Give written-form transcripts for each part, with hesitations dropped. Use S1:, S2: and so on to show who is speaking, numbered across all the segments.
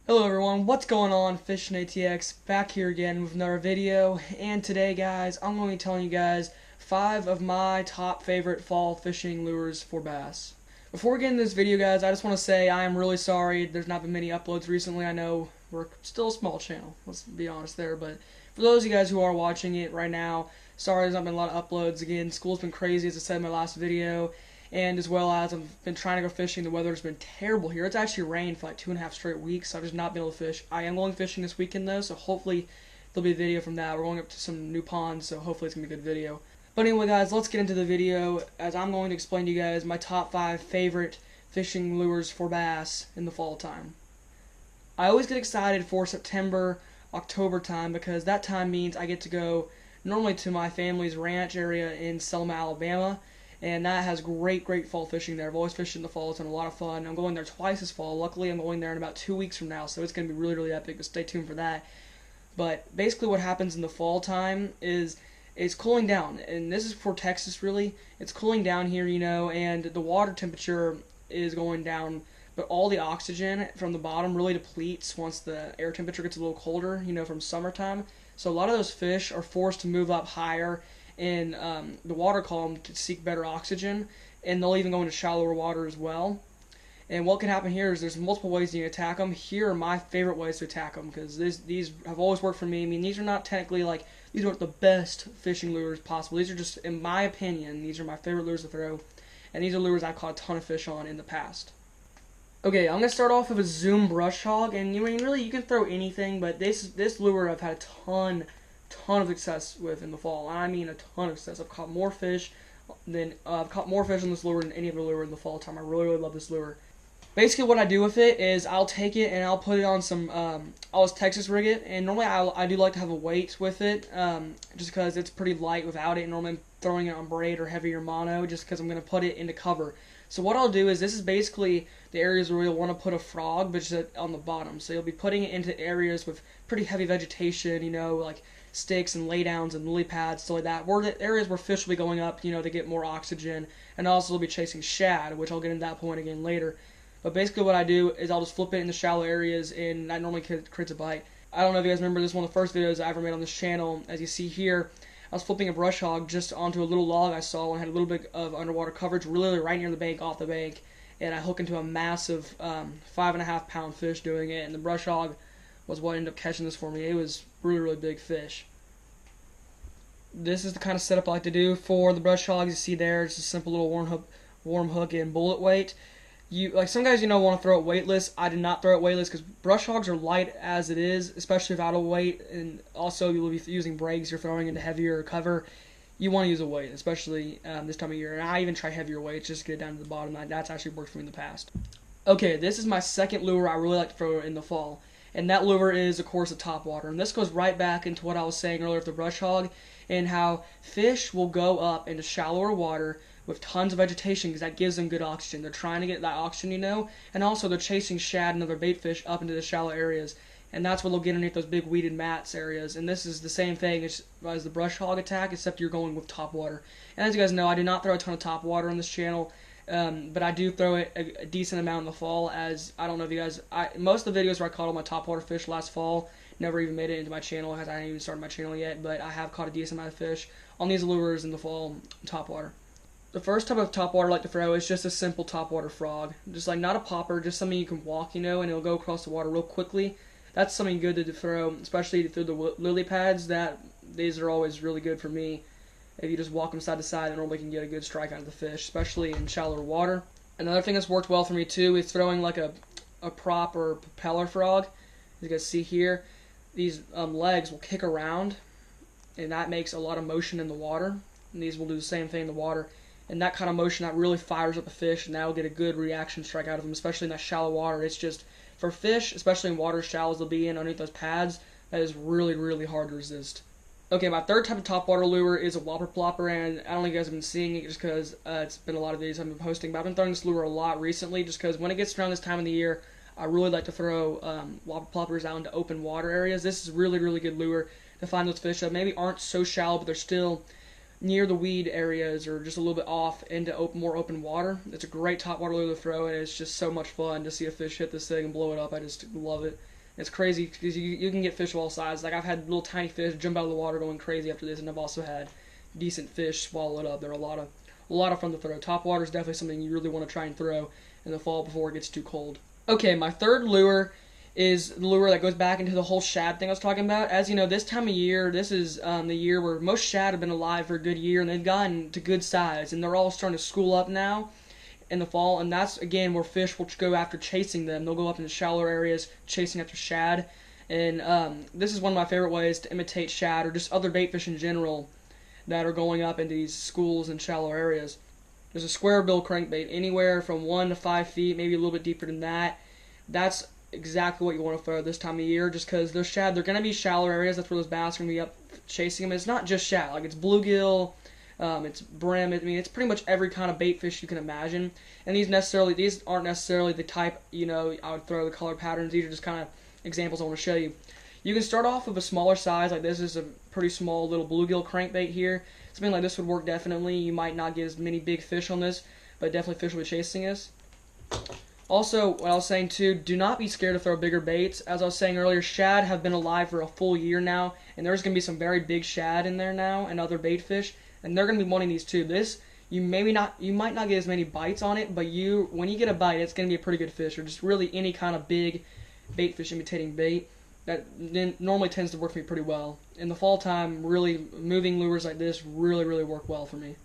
S1: Hello everyone, what's going on? Fishing ATX back here again with another video, and today guys, I'm going to be telling you guys 5 of my top favorite fall fishing lures for bass. Before we get into this video guys, I just want to say I am really sorry there's not been many uploads recently. I know we're still a small channel, let's be honest there, but for those of you guys who are watching it right now, sorry there's not been a lot of uploads. Again, school's been crazy as I said in my last video. And as well as I've been trying to go fishing, the weather's been terrible here. It's actually rained for like 2.5 straight weeks, so I've just not been able to fish. I am going fishing this weekend though, so hopefully there'll be a video from that. We're going up to some new ponds, so hopefully it's going to be a good video. But anyway guys, let's get into the video as I'm going to explain to you guys my top 5 favorite fishing lures for bass in the fall time. I always get excited for September, October time because that time means I get to go normally to my family's ranch area in Selma, Alabama. And that has great fall fishing there. I've always fished in the fall. It's been a lot of fun. I'm going there twice this fall. Luckily, I'm going there in about 2 weeks from now, so it's going to be really epic. But stay tuned for that. But basically what happens in the fall time is it's cooling down. And this is for Texas, really. It's cooling down here, you know, and the water temperature is going down. But all the oxygen from the bottom really depletes once the air temperature gets a little colder, you know, from summertime. So a lot of those fish are forced to move up higher in the water column to seek better oxygen, and they'll even go into shallower water as well. And what can happen here is there's multiple ways you can attack them. Here are my favorite ways to attack them because these have always worked for me. I mean, these are not technically like, these aren't the best fishing lures possible. These are just, in my opinion, these are my favorite lures to throw, and these are lures I've caught a ton of fish on in the past. Okay, I'm going to start off with a Zoom brush hog, and you mean really you can throw anything, but this lure I've had a ton of success with in the fall. I mean a ton of success. I've caught more fish on this lure than any other lure in the fall time. I really love this lure. Basically what I do with it is I'll take it and I'll put it on some I'll just Texas rig it, and normally I do like to have a weight with it just because it's pretty light without it. Normally I'm throwing it on braid or heavier mono just because I'm going to put it into cover. So what I'll do is, this is basically the areas where you'll want to put a frog, but just on the bottom. So you'll be putting it into areas with pretty heavy vegetation, you know, like sticks and laydowns and lily pads, stuff like that. Where the areas where fish will be going up, you know, to get more oxygen, and also they'll be chasing shad, which I'll get into that point again later. But basically what I do is I'll just flip it in the shallow areas, and that normally creates a bite. I don't know if you guys remember, this is one of the first videos I ever made on this channel. As you see here, I was flipping a brush hog just onto a little log I saw and had a little bit of underwater coverage, really right near the bank, off the bank, and I hook into a massive 5.5 pound fish doing it, and the brush hog was what ended up catching this for me. It was really big fish. This is the kind of setup I like to do for the brush hogs. You see there, it's a simple little worm hook and bullet weight. Like some guys, you know, want to throw it weightless. I do not throw it weightless because brush hogs are light as it is, especially without a weight, and also you'll be using breaks. You're throwing into heavier cover. You want to use a weight, especially this time of year. And I even try heavier weights just to get it down to the bottom. That's actually worked for me in the past. Okay, this is my second lure I really like to throw in the fall, and that lure is, of course, a topwater. And this goes right back into what I was saying earlier with the brush hog, and how fish will go up into shallower water with tons of vegetation because that gives them good oxygen. They're trying to get that oxygen, you know, and also they're chasing shad and other bait fish up into the shallow areas, and that's where they'll get underneath those big weeded mats areas. And this is the same thing as the brush hog attack, except you're going with topwater. And as you guys know, I do not throw a ton of topwater on this channel, but I do throw it a decent amount in the fall. As I don't know if you guys, most of the videos where I caught all my topwater fish last fall never even made it into my channel, as I hadn't even started my channel yet, but I have caught a decent amount of fish on these lures in the fall topwater. The first type of topwater I like to throw is just a simple topwater frog. Just like not a popper, just something you can walk, you know, and it'll go across the water real quickly. That's something good to throw, especially through the lily pads. These are always really good for me. If you just walk them side to side, then normally can get a good strike out of the fish, especially in shallower water. Another thing that's worked well for me too is throwing like a prop or propeller frog. As you guys see here, these legs will kick around, and that makes a lot of motion in the water. And these will do the same thing in the water. And that kind of motion, that really fires up the fish, and that will get a good reaction strike out of them, especially in that shallow water. It's just, for fish, especially in water shallows they'll be in underneath those pads, that is really hard to resist. Okay, my third type of topwater lure is a whopper plopper, and I don't know if you guys have been seeing it just because it's been a lot of videos I've been posting, but I've been throwing this lure a lot recently just because when it gets around this time of the year, I really like to throw whopper ploppers out into open water areas. This is really good lure to find those fish that maybe aren't so shallow, but they're still near the weed areas or just a little bit off into more open water. It's a great topwater lure to throw, and it's just so much fun to see a fish hit this thing and blow it up. I just love it. It's crazy because you can get fish of all sizes. Like I've had little tiny fish jump out of the water going crazy after this, and I've also had decent fish swallow it up. There are a lot of fun to throw. Topwater is definitely something you really want to try and throw in the fall before it gets too cold. Okay, my third lure is the lure that goes back into the whole shad thing I was talking about. As you know, this time of year, this is the year where most shad have been alive for a good year, and they've gotten to good size, and they're all starting to school up now in the fall, and that's again where fish will go after chasing them. They'll go up into shallower areas chasing after shad, and this is one of my favorite ways to imitate shad or just other bait fish in general that are going up into these schools and shallow areas. There's a square bill crankbait anywhere from 1 to 5 feet, maybe a little bit deeper than that. That's exactly what you want to throw this time of year, just because those shad, they're going to be shallow areas. That's where those bass are going to be up chasing them. It's not just shad, like it's bluegill, it's brim. I mean, it's pretty much every kind of bait fish you can imagine. And these aren't necessarily the type, I would throw the color patterns. These are just kind of examples I want to show you. You can start off with a smaller size, like this is a pretty small little bluegill crankbait here. Something like this would work definitely. You might not get as many big fish on this, but definitely fish will be chasing us. Also, what I was saying too, do not be scared to throw bigger baits. As I was saying earlier, shad have been alive for a full year now, and there's going to be some very big shad in there now and other bait fish, and they're going to be wanting these too. This, you might not get as many bites on it, but when you get a bite, it's going to be a pretty good fish, or just really any kind of big bait fish imitating bait. That normally tends to work for me pretty well. In the fall time, really moving lures like this really work well for me.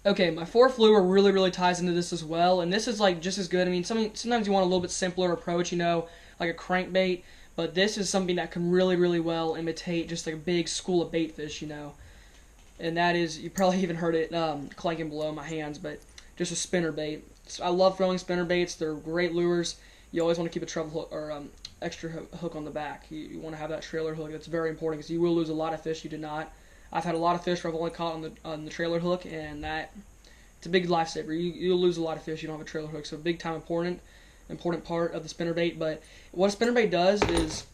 S1: Okay, my fourth lure really ties into this as well, and this is like just as good. I mean, sometimes you want a little bit simpler approach, like a crankbait, but this is something that can really well imitate just like a big school of bait fish, and that is, you probably even heard it clanking below my hands, but just a spinnerbait. So I love throwing spinnerbaits. They're great lures. You always want to keep a treble hook or extra hook on the back. You want to have that trailer hook. That's very important because you will lose a lot of fish you did not. I've had a lot of fish where I've only caught on the trailer hook, and it's a big lifesaver. You'll lose a lot of fish you don't have a trailer hook, so big time important part of the spinnerbait. But what a spinnerbait does is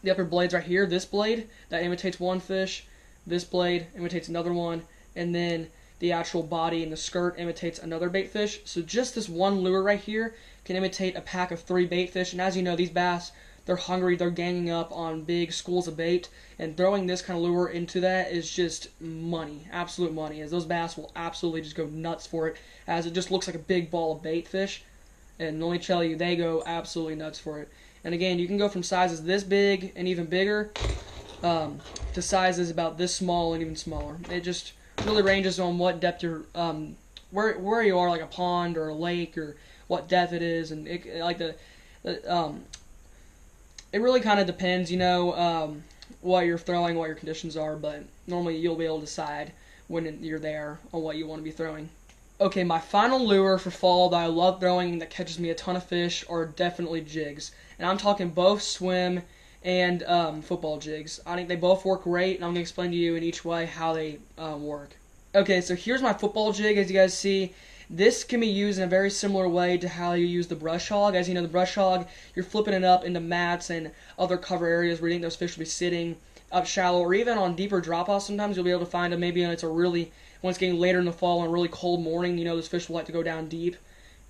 S1: the upper blades right here, this blade that imitates one fish, this blade imitates another one, and then the actual body and the skirt imitates another bait fish. So just this one lure right here can imitate a pack of 3 bait fish, and as you know, these bass, they're hungry, they're ganging up on big schools of bait, and throwing this kind of lure into that is just money, absolute money, as those bass will absolutely just go nuts for it, as it just looks like a big ball of bait fish, and let me tell you, they go absolutely nuts for it. And again, you can go from sizes this big and even bigger to sizes about this small and even smaller. It just really ranges on what depth you're, where you are, like a pond or a lake, or what depth it is, and it really kind of depends, what you're throwing, what your conditions are, but normally you'll be able to decide when you're there on what you want to be throwing. Okay, my final lure for fall that I love throwing and that catches me a ton of fish are definitely jigs. And I'm talking both swim and football jigs. I think they both work great, and I'm going to explain to you in each way how they work. Okay, so here's my football jig, as you guys see. This can be used in a very similar way to how you use the brush hog. As you know, the brush hog, you're flipping it up into mats and other cover areas where you think those fish will be sitting up shallow, or even on deeper drop-offs. Sometimes you'll be able to find them maybe when it's getting later in the fall on a really cold morning. Those fish will like to go down deep.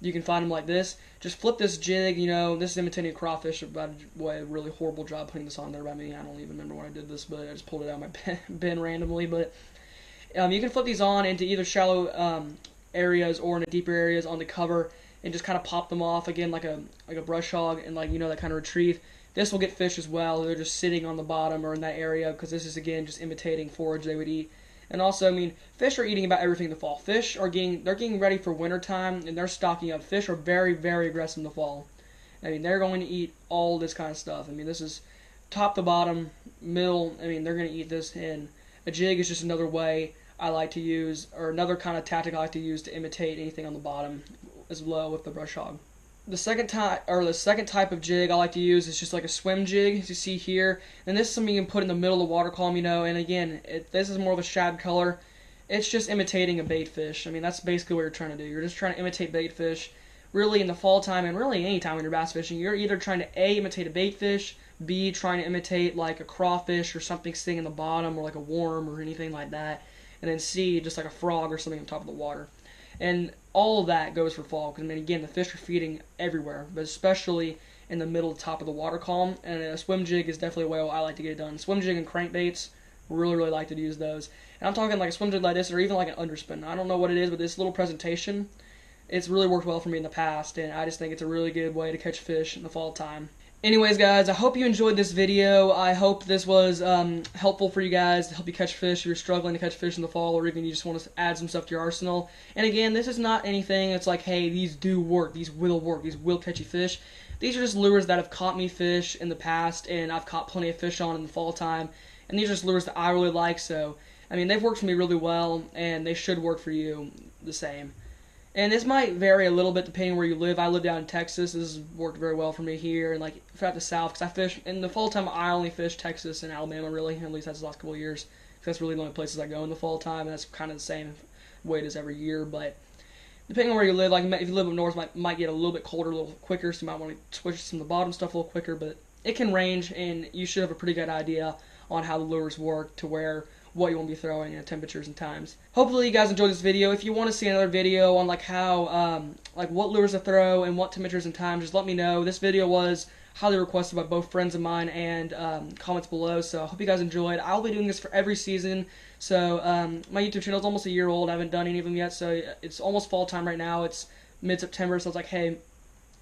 S1: You can find them like this. Just flip this jig. This is imitating a crawfish. By the way, a really horrible job putting this on there by me. I don't even remember when I did this, but I just pulled it out of my bin randomly. But you can flip these on into either shallow areas or into deeper areas on the cover, and just kind of pop them off again like a brush hog, and that kind of retrieve. This will get fish as well. They're just sitting on the bottom or in that area, because this is again just imitating forage they would eat. And also, fish are eating about everything in the fall. Fish are getting ready for winter time, and they're stocking up. Fish are very aggressive in the fall. They're going to eat all this kind of stuff. This is top to bottom, middle. They're going to eat this, and a jig is just another way I like to use, or another kind of tactic I like to use to imitate anything on the bottom as well with the brush hog. The second type of jig I like to use is just like a swim jig, as you see here. And this is something you can put in the middle of the water column, and again, this is more of a shad color. It's just imitating a bait fish. That's basically what you're trying to do. You're just trying to imitate bait fish. Really, in the fall time, and really any time when you're bass fishing, you're either trying to A, imitate a bait fish, B, trying to imitate like a crawfish or something sitting in the bottom, or like a worm or anything like that, and then C, just like a frog or something on top of the water. And all of that goes for fall, because again, the fish are feeding everywhere, but especially in the middle top of the water column, and a swim jig is definitely a way I like to get it done. Swim jig and crankbaits, really like to use those. And I'm talking like a swim jig like this, or even like an underspin. I don't know what it is, but this little presentation, it's really worked well for me in the past, and I just think it's a really good way to catch fish in the fall time. Anyways, guys, I hope you enjoyed this video. I hope this was helpful for you guys to help you catch fish if you're struggling to catch fish in the fall, or even you just want to add some stuff to your arsenal. And again, this is not anything that's like, hey, these do work, these will catch you fish. These are just lures that have caught me fish in the past, and I've caught plenty of fish on in the fall time. And these are just lures that I really like, so, I mean, they've worked for me really well, and they should work for you the same. And this might vary a little bit depending where you live. I live down in Texas. This has worked very well for me here, and like throughout the South, because I fish in the fall time. I only fish Texas and Alabama, really. At least that's the last couple of years. Because that's really the only places I go in the fall time, and that's kind of the same way it is every year. But depending on where you live, like if you live up north, might get a little bit colder, a little quicker, so you might want to switch some of the bottom stuff a little quicker. But it can range, and you should have a pretty good idea on how the lures work to where what you want to be throwing and temperatures and times. Hopefully you guys enjoyed this video. If you want to see another video on like how like what lures to throw and what temperatures and times, just let me know. This video was highly requested by both friends of mine and comments below, so I hope you guys enjoyed. I'll be doing this for every season. So my YouTube channel is almost a year old. I haven't done any of them yet, so it's almost fall time right now. It's mid-September, so it's like, hey,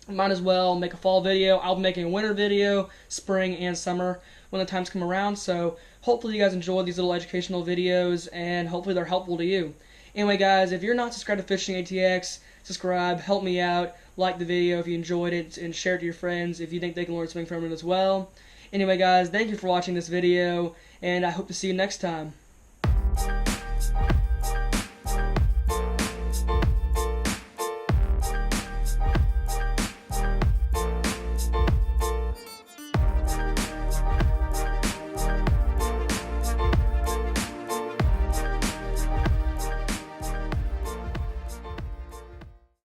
S1: might as well make a fall video. I'll be making a winter video, spring and summer when the times come around. So hopefully you guys enjoyed these little educational videos, and hopefully they're helpful to you. Anyway, guys, if you're not subscribed to Fishing ATX, subscribe, help me out, like the video if you enjoyed it, and share it to your friends if you think they can learn something from it as well. Anyway, guys, thank you for watching this video, and I hope to see you next time.